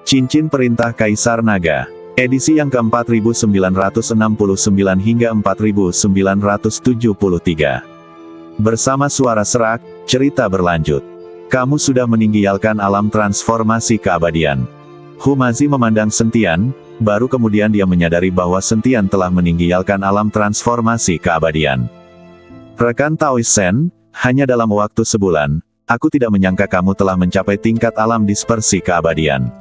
Cincin Perintah Kaisar Naga. Edisi yang ke-4969 hingga 4973. Bersama suara serak, cerita berlanjut. Kamu sudah meninggalkan alam transformasi keabadian. Humazi memandang Sentian, baru kemudian dia menyadari bahwa Sentian telah meninggalkan alam transformasi keabadian. Rekan Taoist Sen, hanya dalam waktu sebulan, aku tidak menyangka kamu telah mencapai tingkat alam dispersi keabadian.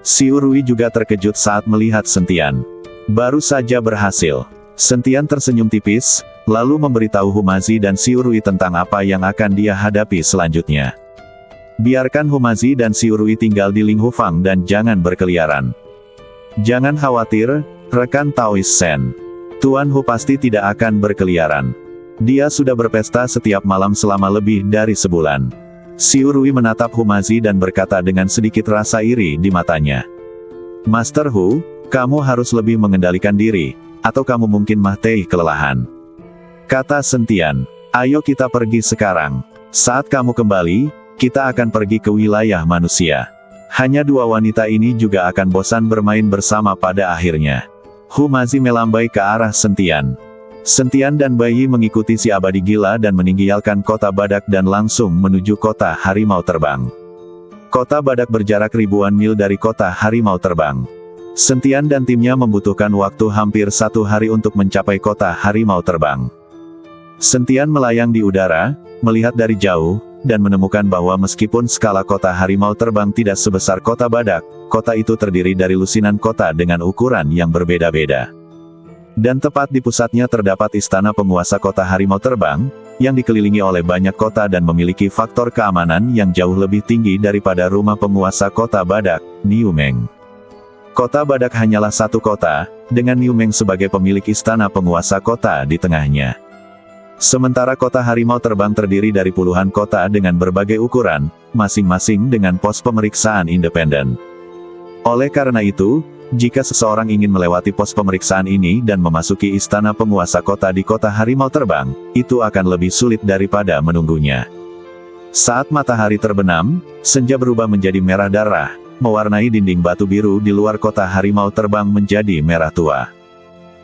Xiu Rui juga terkejut saat melihat Sentian. Baru saja berhasil. Sentian tersenyum tipis, lalu memberitahu Humazi dan Xiu Rui tentang apa yang akan dia hadapi selanjutnya. Biarkan Humazi dan Xiu Rui tinggal di Ling Hufang dan jangan berkeliaran. Jangan khawatir, rekan Taoist Sen. Tuan Hu pasti tidak akan berkeliaran. Dia sudah berpesta setiap malam selama lebih dari sebulan. Xiu Rui menatap Humazi dan berkata dengan sedikit rasa iri di matanya. Master Hu, kamu harus lebih mengendalikan diri, atau kamu mungkin mati kelelahan. Kata Sentian, ayo kita pergi sekarang. Saat kamu kembali, kita akan pergi ke wilayah manusia. Hanya dua wanita ini juga akan bosan bermain bersama pada akhirnya. Humazi melambai ke arah Sentian. Sentian dan bayi mengikuti si abadi gila dan meninggalkan kota badak dan langsung menuju kota harimau terbang. Kota badak berjarak ribuan mil dari kota harimau terbang. Sentian dan timnya membutuhkan waktu hampir 1 hari untuk mencapai kota harimau terbang. Sentian melayang di udara, melihat dari jauh, dan menemukan bahwa meskipun skala kota harimau terbang tidak sebesar kota badak, kota itu terdiri dari lusinan kota dengan ukuran yang berbeda-beda. Dan tepat di pusatnya terdapat istana penguasa kota harimau terbang, yang dikelilingi oleh banyak kota dan memiliki faktor keamanan yang jauh lebih tinggi daripada rumah penguasa kota badak, Niu Meng. Kota badak hanyalah satu kota, dengan Niu Meng sebagai pemilik istana penguasa kota di tengahnya. Sementara kota harimau terbang terdiri dari puluhan kota dengan berbagai ukuran, masing-masing dengan pos pemeriksaan independen. Oleh karena itu, jika seseorang ingin melewati pos pemeriksaan ini dan memasuki istana penguasa kota di kota harimau terbang, itu akan lebih sulit daripada menunggunya. Saat matahari terbenam, senja berubah menjadi merah darah, mewarnai dinding batu biru di luar kota harimau terbang menjadi merah tua.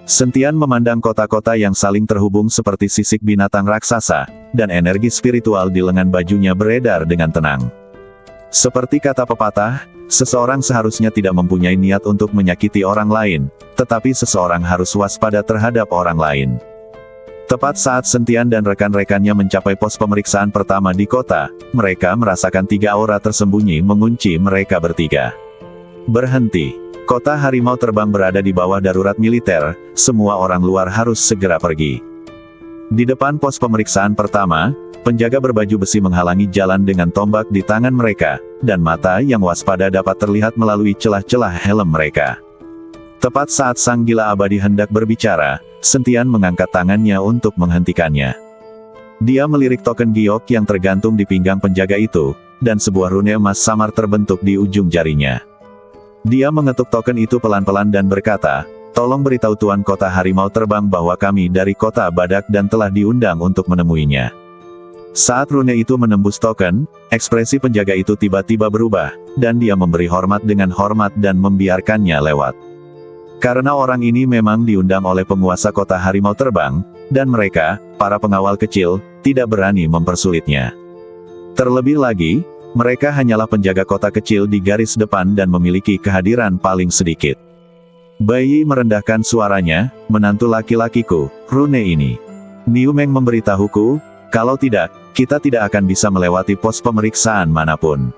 Sentian memandang kota-kota yang saling terhubung seperti sisik binatang raksasa, dan energi spiritual di lengan bajunya beredar dengan tenang. Seperti kata pepatah, seseorang seharusnya tidak mempunyai niat untuk menyakiti orang lain, tetapi seseorang harus waspada terhadap orang lain. Tepat saat Sentian dan rekan-rekannya mencapai pos pemeriksaan pertama di kota, mereka merasakan 3 aura tersembunyi mengunci mereka bertiga. Berhenti. Kota harimau terbang berada di bawah darurat militer, semua orang luar harus segera pergi. Di depan pos pemeriksaan pertama, penjaga berbaju besi menghalangi jalan dengan tombak di tangan mereka, dan mata yang waspada dapat terlihat melalui celah-celah helm mereka. Tepat saat sang gila abadi hendak berbicara, Sentian mengangkat tangannya untuk menghentikannya. Dia melirik token giok yang tergantung di pinggang penjaga itu, dan sebuah rune emas samar terbentuk di ujung jarinya. Dia mengetuk token itu pelan-pelan dan berkata, tolong beritahu Tuan Kota Harimau Terbang bahwa kami dari Kota Badak dan telah diundang untuk menemuinya. Saat rune itu menembus token, ekspresi penjaga itu tiba-tiba berubah, dan dia memberi hormat dengan hormat dan membiarkannya lewat. Karena orang ini memang diundang oleh penguasa Kota Harimau Terbang, dan mereka, para pengawal kecil, tidak berani mempersulitnya. Terlebih lagi, mereka hanyalah penjaga kota kecil di garis depan dan memiliki kehadiran paling sedikit. Bayi merendahkan suaranya, menantu laki-lakiku, rune ini. Niu Meng memberitahuku, kalau tidak, kita tidak akan bisa melewati pos pemeriksaan manapun.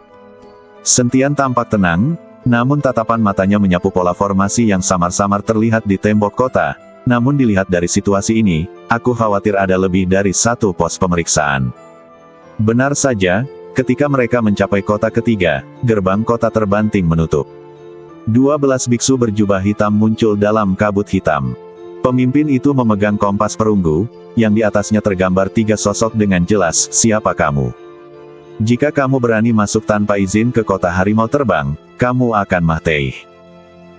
Sentian tampak tenang, namun tatapan matanya menyapu pola formasi yang samar-samar terlihat di tembok kota. Namun dilihat dari situasi ini, aku khawatir ada lebih dari satu pos pemeriksaan. Benar saja, ketika mereka mencapai kota ketiga, gerbang kota terbanting menutup. 12 biksu berjubah hitam muncul dalam kabut hitam. Pemimpin itu memegang kompas perunggu, yang di atasnya tergambar 3 sosok dengan jelas, siapa kamu? Jika kamu berani masuk tanpa izin ke kota harimau terbang, kamu akan mati.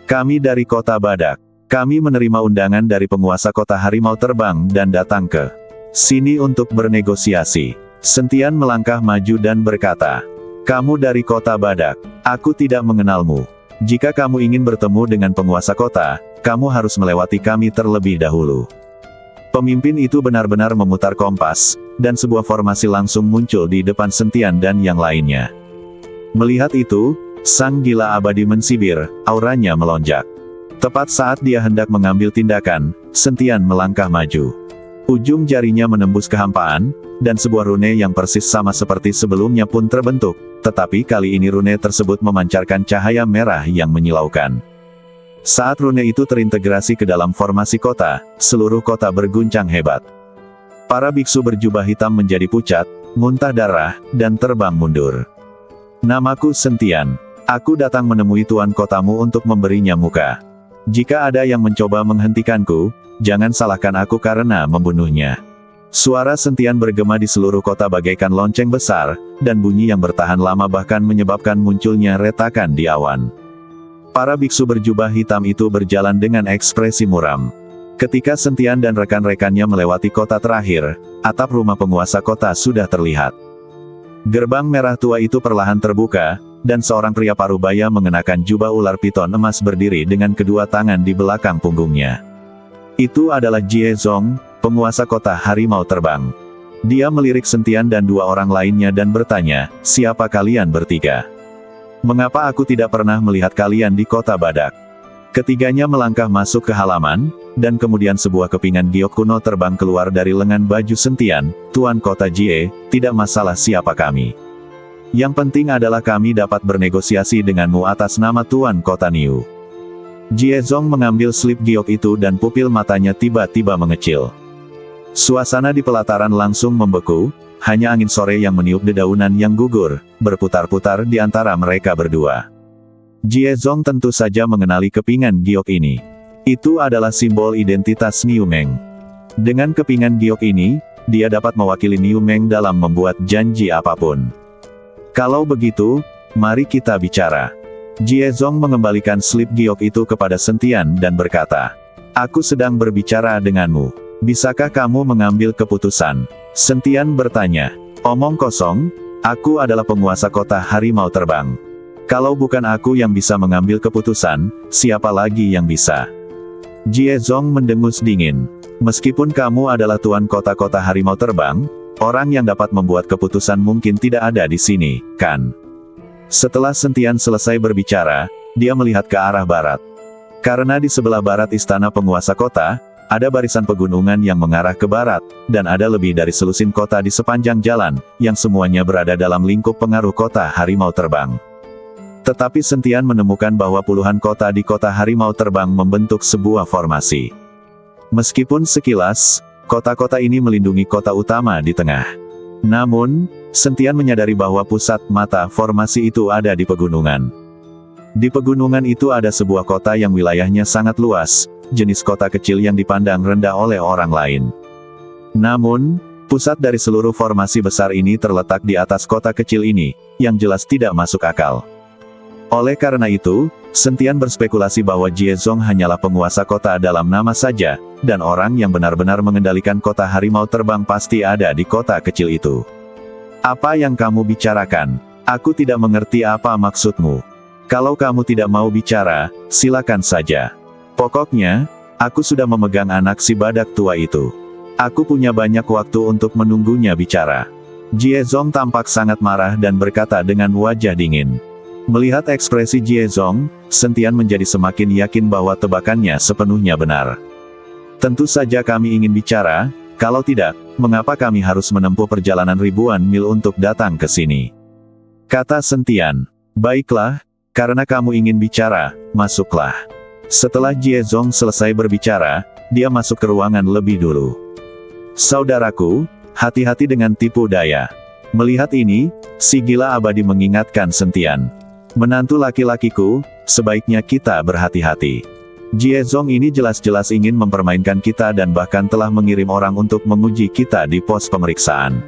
Kami dari kota Badak. Kami menerima undangan dari penguasa kota harimau terbang dan datang ke sini untuk bernegosiasi. Sentian melangkah maju dan berkata, kamu dari kota Badak. Aku tidak mengenalmu. Jika kamu ingin bertemu dengan penguasa kota, kamu harus melewati kami terlebih dahulu. Pemimpin itu benar-benar memutar kompas, dan sebuah formasi langsung muncul di depan Sentian dan yang lainnya. Melihat itu, sang gila abadi mensibir, auranya melonjak. Tepat saat dia hendak mengambil tindakan, Sentian melangkah maju. Ujung jarinya menembus kehampaan, dan sebuah rune yang persis sama seperti sebelumnya pun terbentuk, tetapi kali ini rune tersebut memancarkan cahaya merah yang menyilaukan. Saat rune itu terintegrasi ke dalam formasi kota, seluruh kota berguncang hebat. Para biksu berjubah hitam menjadi pucat, muntah darah, dan terbang mundur. Namaku Sentian. Aku datang menemui tuan kotamu untuk memberinya muka. Jika ada yang mencoba menghentikanku, jangan salahkan aku karena membunuhnya. Suara Sentian bergema di seluruh kota bagaikan lonceng besar, dan bunyi yang bertahan lama bahkan menyebabkan munculnya retakan di awan. Para biksu berjubah hitam itu berjalan dengan ekspresi muram. Ketika Sentian dan rekan-rekannya melewati kota terakhir, atap rumah penguasa kota sudah terlihat. Gerbang merah tua itu perlahan terbuka, dan seorang pria parubaya mengenakan jubah ular piton emas berdiri dengan kedua tangan di belakang punggungnya. Itu adalah Jie Zong, penguasa kota harimau terbang. Dia melirik Sentian dan dua orang lainnya dan bertanya, "Siapa kalian bertiga? Mengapa aku tidak pernah melihat kalian di kota badak?" Ketiganya melangkah masuk ke halaman, dan kemudian sebuah kepingan giok kuno terbang keluar dari lengan baju Sentian. "Tuan kota Jie, tidak masalah siapa kami. Yang penting adalah kami dapat bernegosiasi denganmu atas nama Tuan kota Niu." Jie Zong mengambil slip giok itu dan pupil matanya tiba-tiba mengecil. Suasana di pelataran langsung membeku, hanya angin sore yang meniup dedaunan yang gugur, berputar-putar di antara mereka berdua. Jie Zong tentu saja mengenali kepingan giok ini. Itu adalah simbol identitas Niu Meng. Dengan kepingan giok ini, dia dapat mewakili Niu Meng dalam membuat janji apapun. Kalau begitu, mari kita bicara. Jie Zong mengembalikan slip giok itu kepada Sentian dan berkata, "Aku sedang berbicara denganmu. Bisakah kamu mengambil keputusan?" Sentian bertanya, "Omong kosong, aku adalah penguasa kota harimau terbang. Kalau bukan aku yang bisa mengambil keputusan, siapa lagi yang bisa?" Jie Zong mendengus dingin. "Meskipun kamu adalah tuan kota-kota harimau terbang, orang yang dapat membuat keputusan mungkin tidak ada di sini, kan?" Setelah Sentian selesai berbicara, dia melihat ke arah barat. Karena di sebelah barat istana penguasa kota, ada barisan pegunungan yang mengarah ke barat, dan ada lebih dari selusin kota di sepanjang jalan, yang semuanya berada dalam lingkup pengaruh kota harimau terbang. Tetapi Sentian menemukan bahwa puluhan kota di kota harimau terbang membentuk sebuah formasi. Meskipun sekilas, kota-kota ini melindungi kota utama di tengah. Namun, Sentian menyadari bahwa pusat mata formasi itu ada di pegunungan. Di pegunungan itu ada sebuah kota yang wilayahnya sangat luas, jenis kota kecil yang dipandang rendah oleh orang lain. Namun, pusat dari seluruh formasi besar ini terletak di atas kota kecil ini, yang jelas tidak masuk akal. Oleh karena itu, Sentian berspekulasi bahwa Jie Zong hanyalah penguasa kota dalam nama saja, dan orang yang benar-benar mengendalikan kota harimau terbang pasti ada di kota kecil itu. "Apa yang kamu bicarakan? Aku tidak mengerti apa maksudmu. Kalau kamu tidak mau bicara, silakan saja. Pokoknya, aku sudah memegang anak si badak tua itu. Aku punya banyak waktu untuk menunggunya bicara." Jie Zong tampak sangat marah dan berkata dengan wajah dingin. Melihat ekspresi Jie Zong, Sentian menjadi semakin yakin bahwa tebakannya sepenuhnya benar. "Tentu saja kami ingin bicara, kalau tidak, mengapa kami harus menempuh perjalanan ribuan mil untuk datang ke sini?" kata Sentian. "Baiklah, karena kamu ingin bicara, masuklah." Setelah Jie Zong selesai berbicara, dia masuk ke ruangan lebih dulu. "Saudaraku, hati-hati dengan tipu daya." Melihat ini, si gila abadi mengingatkan Sentian. "Menantu laki-lakiku, sebaiknya kita berhati-hati. Jie Zong ini jelas-jelas ingin mempermainkan kita dan bahkan telah mengirim orang untuk menguji kita di pos pemeriksaan."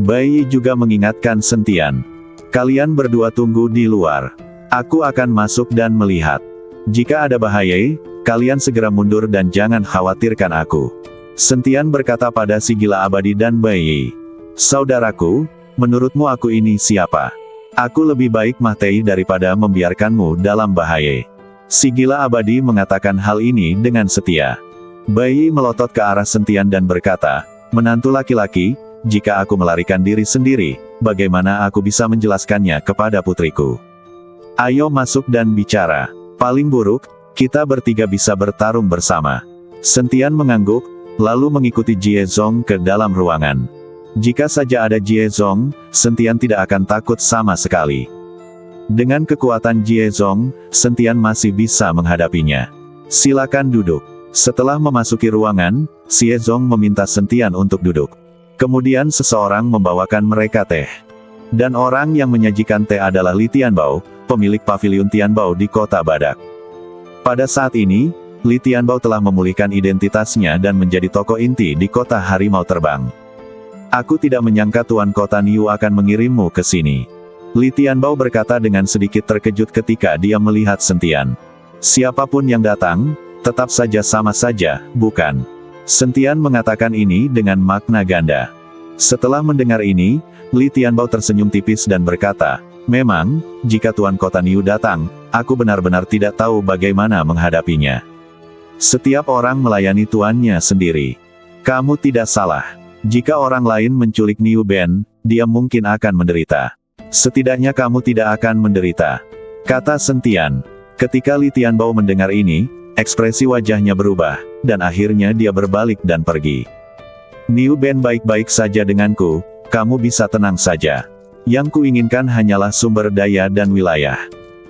Bai Yi juga mengingatkan Sentian. "Kalian berdua tunggu di luar. Aku akan masuk dan melihat. Jika ada bahaya, kalian segera mundur dan jangan khawatirkan aku." Sentian berkata pada si gila abadi dan Bai Yi, "Saudaraku, menurutmu aku ini siapa?" Aku lebih baik mati daripada membiarkanmu dalam bahaya. Si gila abadi mengatakan hal ini dengan setia. Bayi melotot ke arah Sentian dan berkata, "Menantu laki-laki, jika aku melarikan diri sendiri, bagaimana aku bisa menjelaskannya kepada putriku? Ayo masuk dan bicara. Paling buruk, kita bertiga bisa bertarung bersama." Sentian mengangguk, lalu mengikuti Jie Zong ke dalam ruangan. Jika saja ada Jie Zong, Sentian tidak akan takut sama sekali. Dengan kekuatan Jie Zong, Sentian masih bisa menghadapinya. "Silakan duduk." Setelah memasuki ruangan, Jie Zong meminta Sentian untuk duduk. Kemudian seseorang membawakan mereka teh. Dan orang yang menyajikan teh adalah Li Tianbao, pemilik paviliun Tianbao di kota Badak. Pada saat ini, Li Tianbao telah memulihkan identitasnya dan menjadi tokoh inti di kota Harimau Terbang. "Aku tidak menyangka Tuan Kota Niu akan mengirimmu ke sini." Li Tianbao berkata dengan sedikit terkejut ketika dia melihat Sentian. "Siapapun yang datang, tetap saja sama saja, bukan?" Sentian mengatakan ini dengan makna ganda. Setelah mendengar ini, Li Tianbao tersenyum tipis dan berkata, "Memang, jika Tuan Kota Niu datang, aku benar-benar tidak tahu bagaimana menghadapinya. Setiap orang melayani tuannya sendiri. Kamu tidak salah. Jika orang lain menculik Niu Ben, dia mungkin akan menderita. Setidaknya kamu tidak akan menderita," kata Sentian. Ketika Li Tianbao mendengar ini, ekspresi wajahnya berubah, dan akhirnya dia berbalik dan pergi. "Niu Ben baik-baik saja denganku, kamu bisa tenang saja. Yang kuinginkan hanyalah sumber daya dan wilayah.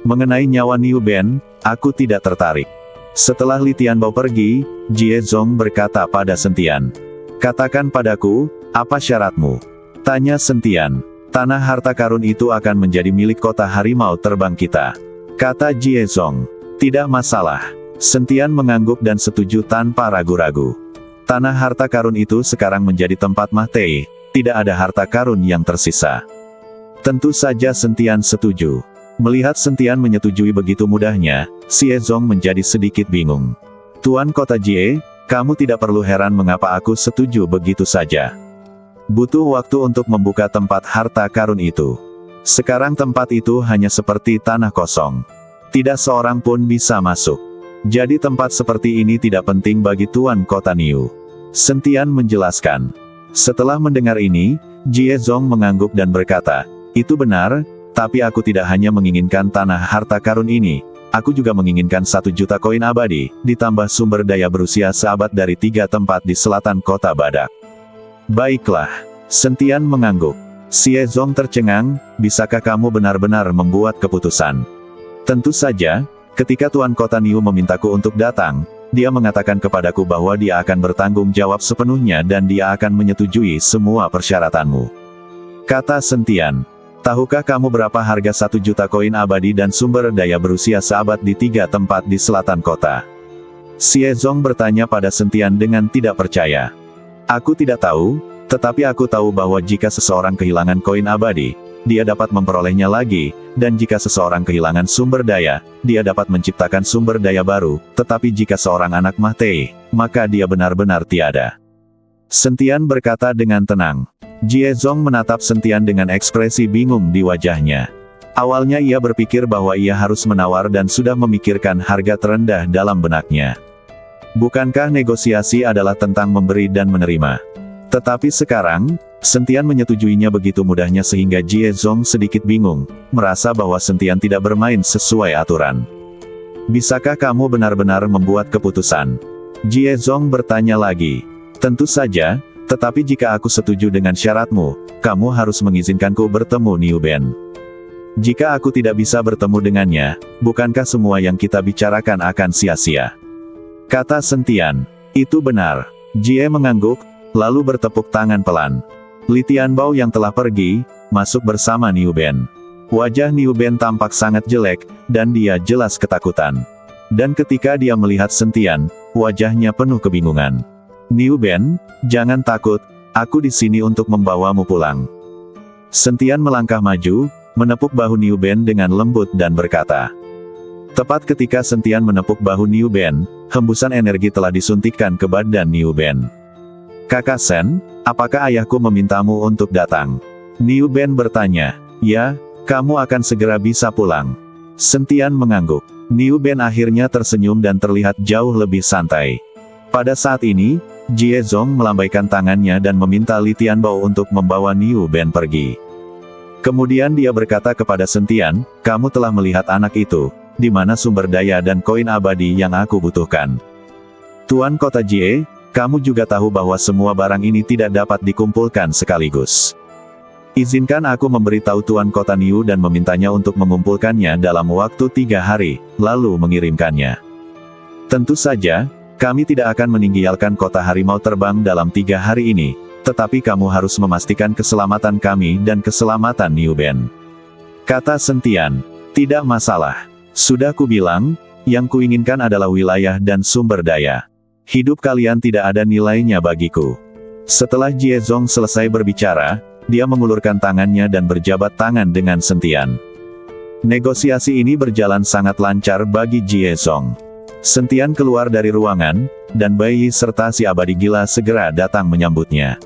Mengenai nyawa Niu Ben, aku tidak tertarik." Setelah Li Tianbao pergi, Jie Zong berkata pada Sentian, "Katakan padaku, apa syaratmu?" Tanya Sentian. "Tanah harta karun itu akan menjadi milik kota Harimau Terbang kita," kata Jie Zong. "Tidak masalah." Sentian mengangguk dan setuju tanpa ragu-ragu. Tanah harta karun itu sekarang menjadi tempat Mahtei, tidak ada harta karun yang tersisa. Tentu saja Sentian setuju. Melihat Sentian menyetujui begitu mudahnya, Jie Zong menjadi sedikit bingung. "Tuan Kota Jie, kamu tidak perlu heran mengapa aku setuju begitu saja. Butuh waktu untuk membuka tempat harta karun itu. Sekarang tempat itu hanya seperti tanah kosong. Tidak seorang pun bisa masuk. Jadi tempat seperti ini tidak penting bagi Tuan Kota Niu," Sentian menjelaskan. Setelah mendengar ini, Jie Zong mengangguk dan berkata, "Itu benar, tapi aku tidak hanya menginginkan tanah harta karun ini, aku juga menginginkan 1 juta koin abadi, ditambah sumber daya berusia seabad dari 3 tempat di selatan kota Badak." "Baiklah," Sentian mengangguk. Jie Zong tercengang, "Bisakah kamu benar-benar membuat keputusan?" "Tentu saja, ketika Tuan Kota Niu memintaku untuk datang, dia mengatakan kepadaku bahwa dia akan bertanggung jawab sepenuhnya dan dia akan menyetujui semua persyaratanmu," kata Sentian. "Tahukah kamu berapa harga 1 juta koin abadi dan sumber daya berusia seabad di 3 tempat di selatan kota?" Jie Zong bertanya pada Sentian dengan tidak percaya. "Aku tidak tahu, tetapi aku tahu bahwa jika seseorang kehilangan koin abadi, dia dapat memperolehnya lagi, dan jika seseorang kehilangan sumber daya, dia dapat menciptakan sumber daya baru, tetapi jika seorang anak Mahtei, maka dia benar-benar tiada." Sentian berkata dengan tenang. Jie Zong menatap Sentian dengan ekspresi bingung di wajahnya. Awalnya ia berpikir bahwa ia harus menawar dan sudah memikirkan harga terendah dalam benaknya. Bukankah negosiasi adalah tentang memberi dan menerima? Tetapi sekarang, Sentian menyetujuinya begitu mudahnya sehingga Jie Zong sedikit bingung, merasa bahwa Sentian tidak bermain sesuai aturan. "Bisakah kamu benar-benar membuat keputusan?" Jie Zong bertanya lagi. "Tentu saja, tetapi jika aku setuju dengan syaratmu, kamu harus mengizinkanku bertemu Niu Ben. Jika aku tidak bisa bertemu dengannya, bukankah semua yang kita bicarakan akan sia-sia?" kata Sentian. "Itu benar." Jie mengangguk, lalu bertepuk tangan pelan. Li Tianbao yang telah pergi, masuk bersama Niu Ben. Wajah Niu Ben tampak sangat jelek, dan dia jelas ketakutan. Dan ketika dia melihat Sentian, wajahnya penuh kebingungan. "Niu Ben, jangan takut, aku di sini untuk membawamu pulang." Sentian melangkah maju, menepuk bahu Niu Ben dengan lembut dan berkata. Tepat ketika Sentian menepuk bahu Niu Ben, hembusan energi telah disuntikkan ke badan Niu Ben. "Kakak Sen, apakah ayahku memintamu untuk datang?" Niu Ben bertanya. "Ya, Kamu akan segera bisa pulang. Sentian mengangguk. Niu Ben akhirnya tersenyum dan terlihat jauh lebih santai. Pada saat ini, Jie Zong melambaikan tangannya dan meminta Li Tianbao untuk membawa Niu Ben pergi. Kemudian dia berkata kepada Sentian, kamu telah melihat anak itu, di mana sumber daya dan koin abadi yang aku butuhkan. Tuan Kota Jie, kamu juga tahu bahwa semua barang ini tidak dapat dikumpulkan sekaligus. Izinkan aku memberitahu Tuan Kota Niu dan memintanya untuk mengumpulkannya dalam waktu 3 hari, lalu mengirimkannya. Tentu saja, kami tidak akan meninggalkan kota harimau terbang dalam 3 hari ini, tetapi kamu harus memastikan keselamatan kami dan keselamatan Niu Ben. Kata Sentian, tidak masalah. Sudah kubilang, yang kuinginkan adalah wilayah dan sumber daya. Hidup kalian tidak ada nilainya bagiku. Setelah Jie Zong selesai berbicara, dia mengulurkan tangannya dan berjabat tangan dengan Sentian. Negosiasi ini berjalan sangat lancar bagi Jie Zong. Sentian keluar dari ruangan, dan Bai Yi serta si abadi gila segera datang menyambutnya.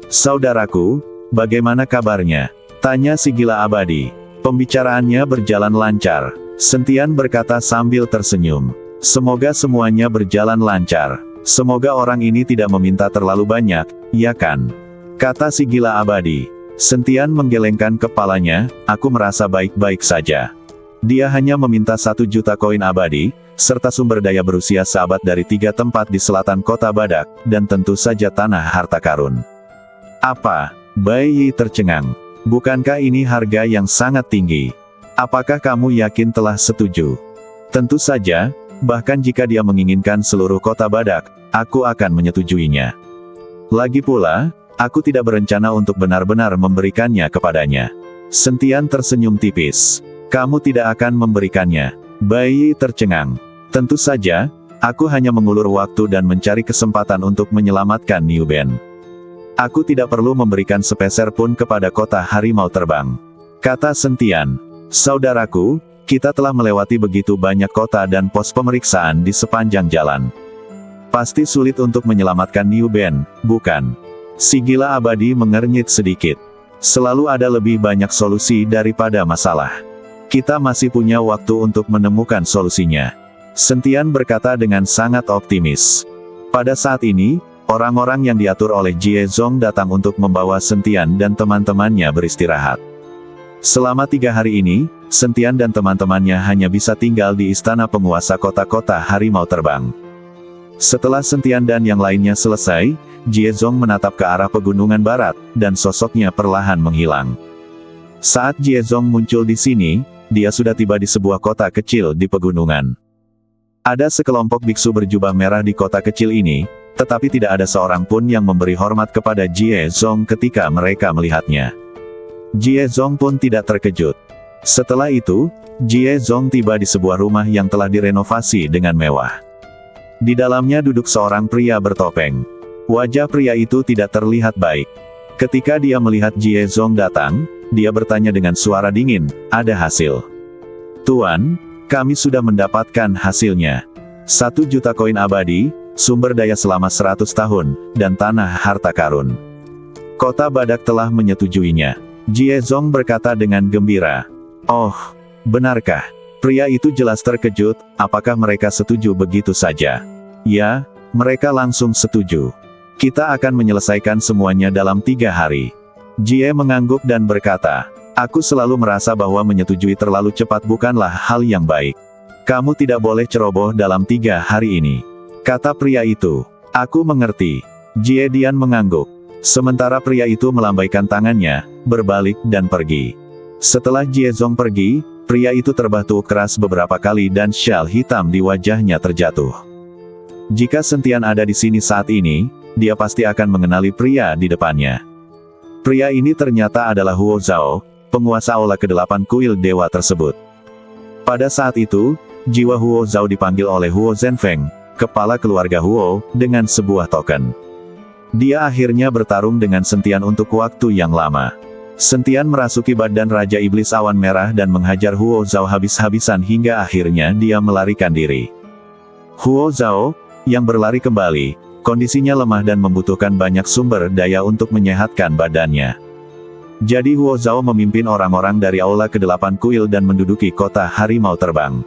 Saudaraku, bagaimana kabarnya? Tanya si gila abadi. Pembicaraannya berjalan lancar. Sentian berkata sambil tersenyum. Semoga semuanya berjalan lancar. Semoga orang ini tidak meminta terlalu banyak, ya kan? Kata si gila abadi. Sentian menggelengkan kepalanya, aku merasa baik-baik saja. Dia hanya meminta 1 juta koin abadi, serta sumber daya berusia seabad dari 3 tempat di selatan kota Badak, dan tentu saja tanah harta karun. Apa? Bai Yi tercengang. Bukankah ini harga yang sangat tinggi? Apakah kamu yakin telah setuju? Tentu saja, bahkan jika dia menginginkan seluruh kota Badak, aku akan menyetujuinya. Lagi pula, aku tidak berencana untuk benar-benar memberikannya kepadanya. Sentian tersenyum tipis. Kamu tidak akan memberikannya. Bai Yi tercengang. Tentu saja, aku hanya mengulur waktu dan mencari kesempatan untuk menyelamatkan Niu Ben. Aku tidak perlu memberikan sepeser pun kepada kota harimau terbang. Kata Sentian. Saudaraku, kita telah melewati begitu banyak kota dan pos pemeriksaan di sepanjang jalan. Pasti sulit untuk menyelamatkan Niu Ben, bukan? Si gila abadi mengernyit sedikit. Selalu ada lebih banyak solusi daripada masalah. Kita masih punya waktu untuk menemukan solusinya. Sentian berkata dengan sangat optimis. Pada saat ini, orang-orang yang diatur oleh Jie Zong datang untuk membawa Sentian dan teman-temannya beristirahat. Selama 3 hari ini, Sentian dan teman-temannya hanya bisa tinggal di istana penguasa kota-kota harimau terbang. Setelah Sentian dan yang lainnya selesai, Jie Zong menatap ke arah pegunungan barat, dan sosoknya perlahan menghilang. Saat Jie Zong muncul di sini, dia sudah tiba di sebuah kota kecil di pegunungan. Ada sekelompok biksu berjubah merah di kota kecil ini, tetapi tidak ada seorang pun yang memberi hormat kepada Jie Zong ketika mereka melihatnya. Jie Zong pun tidak terkejut. Setelah itu, Jie Zong tiba di sebuah rumah yang telah direnovasi dengan mewah. Di dalamnya duduk seorang pria bertopeng. Wajah pria itu tidak terlihat baik. Ketika dia melihat Jie Zong datang, dia bertanya dengan suara dingin, ada hasil. Tuan, kami sudah mendapatkan hasilnya. 1 juta koin abadi, sumber daya selama 100 tahun, dan tanah harta karun. Kota Badak telah menyetujuinya. Jie Zong berkata dengan gembira. Oh, benarkah? Pria itu jelas terkejut, apakah mereka setuju begitu saja? Ya, mereka langsung setuju. Kita akan menyelesaikan semuanya dalam 3 hari. Jie mengangguk dan berkata, aku selalu merasa bahwa menyetujui terlalu cepat bukanlah hal yang baik. Kamu tidak boleh ceroboh dalam 3 hari ini. Kata pria itu. Aku mengerti. Jie Dian mengangguk. Sementara pria itu melambaikan tangannya, berbalik dan pergi. Setelah Jie Zong pergi, pria itu terbatu keras beberapa kali dan syal hitam di wajahnya terjatuh. Jika Sentian ada di sini saat ini, dia pasti akan mengenali pria di depannya. Pria ini ternyata adalah Huo Zhao, penguasa aula ke-8 kuil dewa tersebut. Pada saat itu, jiwa Huo Zhao dipanggil oleh Huo Zhenfeng, kepala keluarga Huo, dengan sebuah token. Dia akhirnya bertarung dengan Sentian untuk waktu yang lama. Sentian merasuki badan Raja Iblis Awan Merah dan menghajar Huo Zhao habis-habisan hingga akhirnya dia melarikan diri. Huo Zhao, yang berlari kembali, kondisinya lemah dan membutuhkan banyak sumber daya untuk menyehatkan badannya. Jadi Huo Zhao memimpin orang-orang dari Aula ke-8 Kuil dan menduduki kota Harimau Terbang.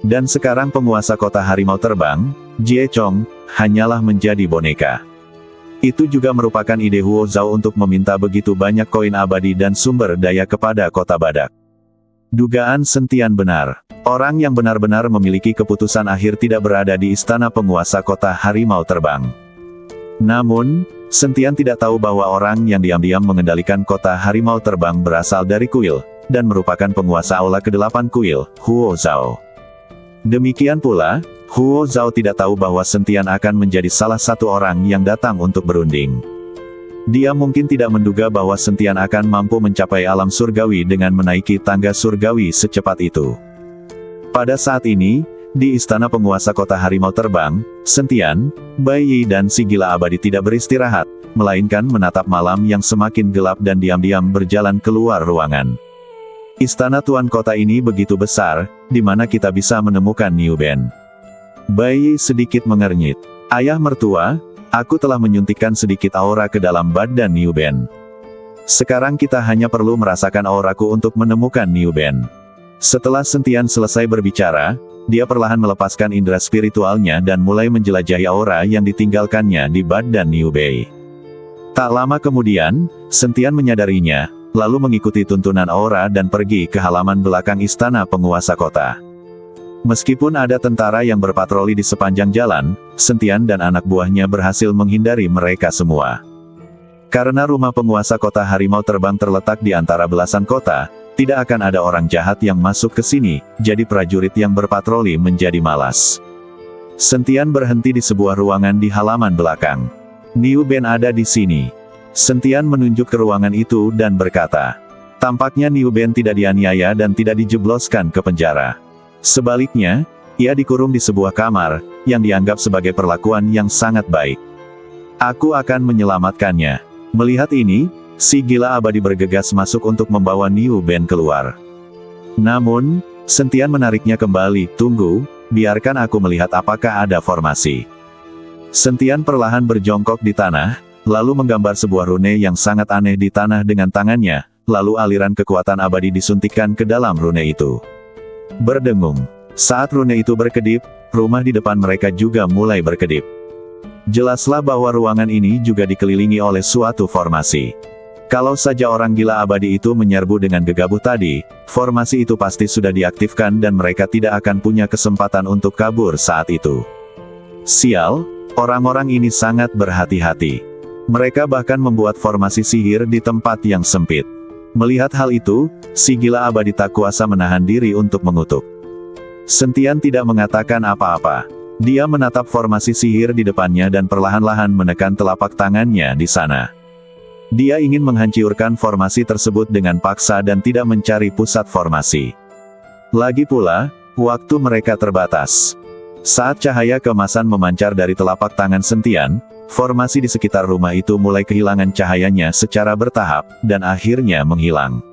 Dan sekarang penguasa kota Harimau Terbang, Jie Chong, hanyalah menjadi boneka. Itu juga merupakan ide Huo Zhao untuk meminta begitu banyak koin abadi dan sumber daya kepada kota Badak. Dugaan Sentian benar. Orang yang benar-benar memiliki keputusan akhir tidak berada di istana penguasa kota Harimau Terbang. Namun, Sentian tidak tahu bahwa orang yang diam-diam mengendalikan kota Harimau Terbang berasal dari Kuil, dan merupakan penguasa Aula ke-8 Kuil, Huo Zhao. Demikian pula, Huo Zhao tidak tahu bahwa Sentian akan menjadi salah satu orang yang datang untuk berunding. Dia mungkin tidak menduga bahwa Sentian akan mampu mencapai alam surgawi dengan menaiki tangga surgawi secepat itu. Pada saat ini, di istana penguasa kota Harimau Terbang, Sentian, Bai Yi dan si gila abadi tidak beristirahat, melainkan menatap malam yang semakin gelap dan diam-diam berjalan keluar ruangan. Istana tuan kota ini begitu besar, di mana kita bisa menemukan Niu Ben. Bai Yi sedikit mengernyit. Ayah mertua, aku telah menyuntikkan sedikit aura ke dalam badan Niu Ben. Sekarang kita hanya perlu merasakan auraku untuk menemukan Niu Ben. Setelah Sentian selesai berbicara, dia perlahan melepaskan indera spiritualnya dan mulai menjelajahi aura yang ditinggalkannya di badan Niu Bei. Tak lama kemudian, Sentian menyadarinya, lalu mengikuti tuntunan aura dan pergi ke halaman belakang istana penguasa kota. Meskipun ada tentara yang berpatroli di sepanjang jalan, Sentian dan anak buahnya berhasil menghindari mereka semua. Karena rumah penguasa kota Harimau Terbang terletak di antara belasan kota, tidak akan ada orang jahat yang masuk ke sini, jadi prajurit yang berpatroli menjadi malas. Sentian berhenti di sebuah ruangan di halaman belakang. Niu Ben ada di sini. Sentian menunjuk ke ruangan itu dan berkata, tampaknya Niu Ben tidak dianiaya dan tidak dijebloskan ke penjara. Sebaliknya, ia dikurung di sebuah kamar, yang dianggap sebagai perlakuan yang sangat baik. Aku akan menyelamatkannya. Melihat ini, si gila abadi bergegas masuk untuk membawa Niu Ben keluar. Namun, Sentian menariknya kembali, tunggu, biarkan aku melihat apakah ada formasi. Sentian perlahan berjongkok di tanah, lalu menggambar sebuah rune yang sangat aneh di tanah dengan tangannya, lalu aliran kekuatan abadi disuntikkan ke dalam rune itu. Berdengung. Saat rune itu berkedip, rumah di depan mereka juga mulai berkedip. Jelaslah bahwa ruangan ini juga dikelilingi oleh suatu formasi. Kalau saja orang gila abadi itu menyerbu dengan gegabah tadi, formasi itu pasti sudah diaktifkan dan mereka tidak akan punya kesempatan untuk kabur saat itu. Sial, orang-orang ini sangat berhati-hati. Mereka bahkan membuat formasi sihir di tempat yang sempit. Melihat hal itu, si gila abadi tak kuasa menahan diri untuk mengutuk. Sentian tidak mengatakan apa-apa. Dia menatap formasi sihir di depannya dan perlahan-lahan menekan telapak tangannya di sana. Dia ingin menghancurkan formasi tersebut dengan paksa dan tidak mencari pusat formasi. Lagi pula, waktu mereka terbatas. Saat cahaya keemasan memancar dari telapak tangan Sentian, formasi di sekitar rumah itu mulai kehilangan cahayanya secara bertahap, dan akhirnya menghilang.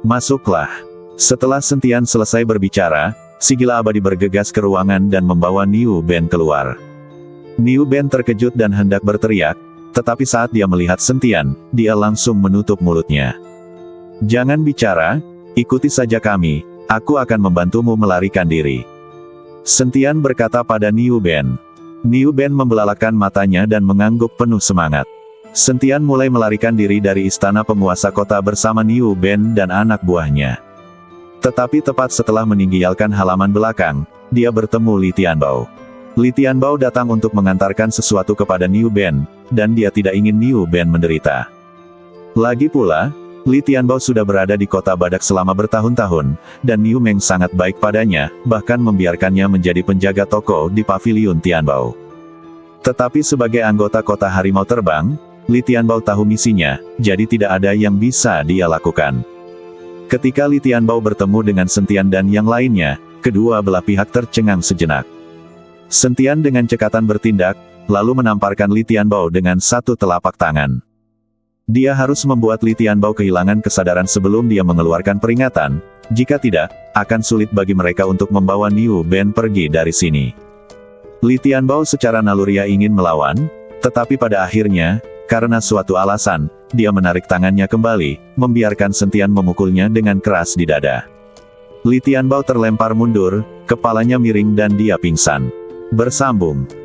Masuklah. Setelah Sentian selesai berbicara, si gila abadi bergegas ke ruangan dan membawa Niu Ben keluar. Niu Ben terkejut dan hendak berteriak, tetapi saat dia melihat Sentian, dia langsung menutup mulutnya. Jangan bicara, ikuti saja kami, aku akan membantumu melarikan diri. Sentian berkata pada Niu Ben. Niu Ben membelalakkan matanya dan mengangguk penuh semangat. Sentian mulai melarikan diri dari istana penguasa kota bersama Niu Ben dan anak buahnya. Tetapi tepat setelah meninggalkan halaman belakang, dia bertemu Li Tianbao. Li Tianbao datang untuk mengantarkan sesuatu kepada Niu Ben, dan dia tidak ingin Niu Ben menderita. Lagi pula, Li Tianbao sudah berada di kota Badak selama bertahun-tahun, dan Niu Meng sangat baik padanya, bahkan membiarkannya menjadi penjaga toko di paviliun Tianbao. Tetapi sebagai anggota kota Harimau Terbang, Li Tianbao tahu misinya, jadi tidak ada yang bisa dia lakukan. Ketika Li Tianbao bertemu dengan Sentian dan yang lainnya, kedua belah pihak tercengang sejenak. Sentian dengan cekatan bertindak, lalu menamparkan Li Tianbao dengan satu telapak tangan. Dia harus membuat Li Tianbao kehilangan kesadaran sebelum dia mengeluarkan peringatan, jika tidak, akan sulit bagi mereka untuk membawa Niu Ben pergi dari sini. Li Tianbao secara naluriah ingin melawan, tetapi pada akhirnya, karena suatu alasan, dia menarik tangannya kembali, membiarkan Sentian memukulnya dengan keras di dada. Li Tianbao terlempar mundur, kepalanya miring dan dia pingsan. Bersambung.